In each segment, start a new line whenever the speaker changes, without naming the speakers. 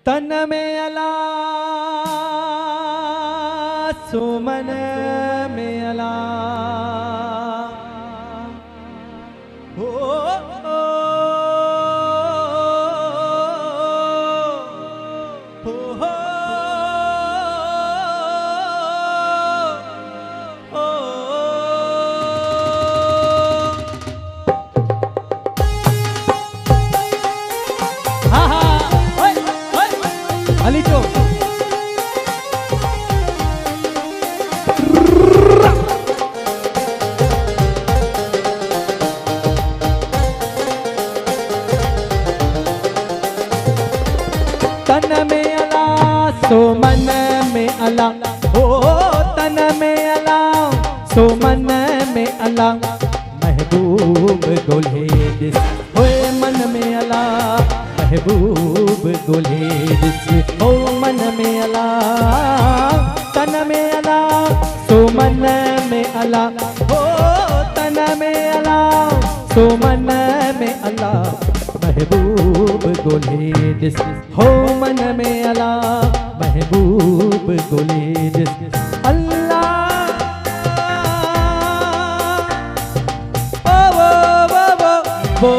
तन में अला सुमन में अला हो अली चो तन में अला सो मन में अला हो तन में अला सो मन में अला महबूब गोले दिस होए मन में अला महबूब गोले दिस हो मन में अला तन में अला सो मन में अला हो तन में अला सो मन में अला महबूब गोले दिस हो मन में अला महबूब गोले दिस अल्लाह वो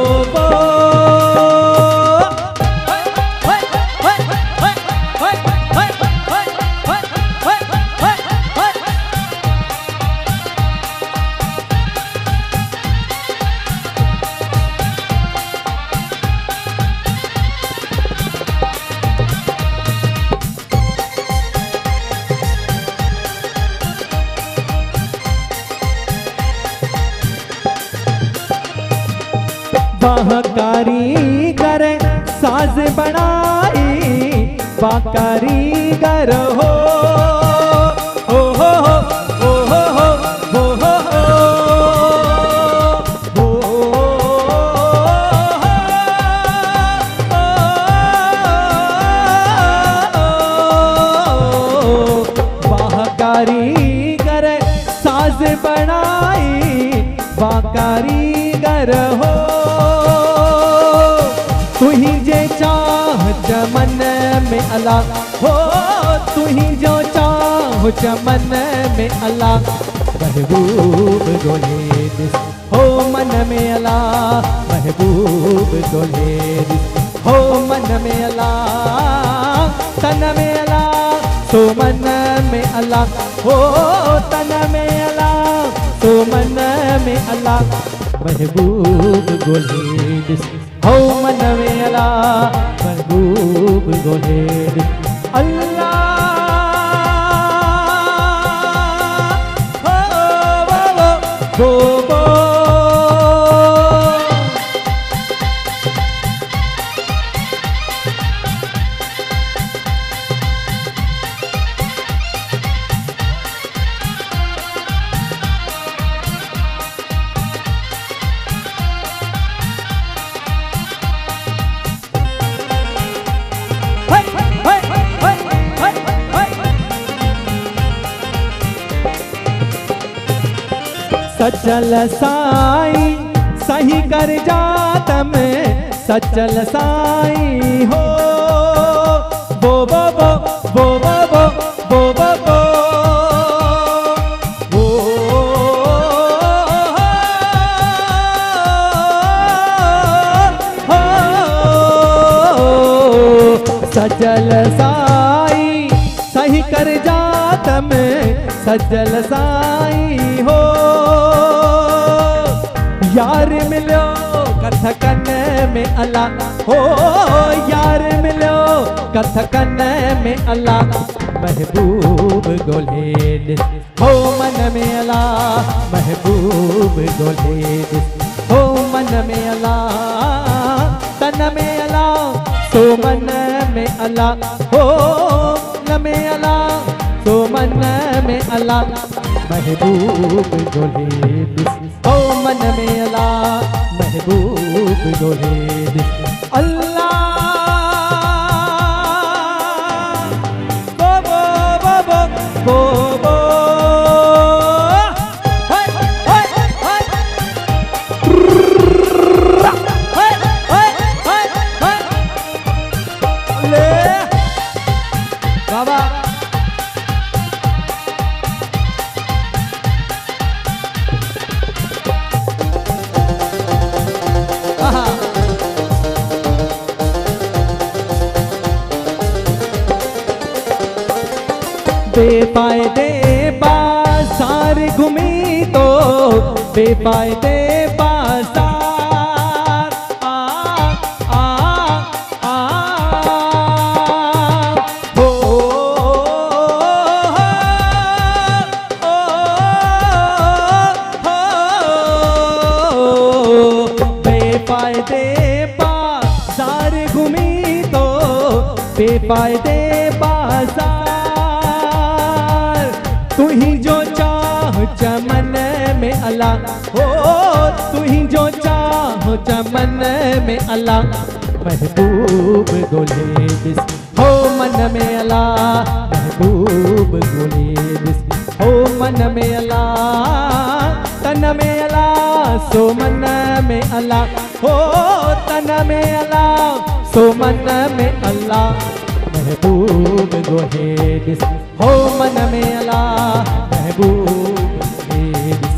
कारीगर साज बनाई बाकारीगर हो हो हो हो हो हो हो बाकारीगर साज बनाई बाकारीगर हो तुही जे चाह चमन में अला हो तुही जो चाह चमन में अला महबूब गोले दिस हो मन में अला महबूब गोले दिस हो मन में अला तन में अला सो मन में अला हो तन में अला सो मन में अला महबूब गोले दिस हो मन में अला महबूब गोले दिस अल्लाह हो सचल साई सही कर जात में सचल साई हो बो बो बो बो बो बो बो बो बो सचल साई सही कर जात में सचल साई हो यार मिलो कथकन में अला हो यार मिलो कथकन में अला महबूब गोले दिस हो मन में अला महबूब गोले दिस हो मन में अला तन में अला सो मन में अला हो न में अला सो मन में अला महबूब गोले दिस हो मन में अला महबूब गोले दिस अल्लाह बो बो बो बो बो ले बाबा बेफायदे बाजार घूमी तो बेफायदे बाजार हो बेफायदे बाजार घूमी तो बेफायदे बाजार तू ही जो चाह चमन में अला हो तू ही जो चाह चमन में अला महबूब गोले बिस हो मन में अला महबूब गोले बिस हो मन में अला तन में अला सो मन में अला हो तन में अला सो मन में अला महबूब गोहे दिस हो मन में अला महबूब गोहे दिस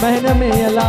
मन में अला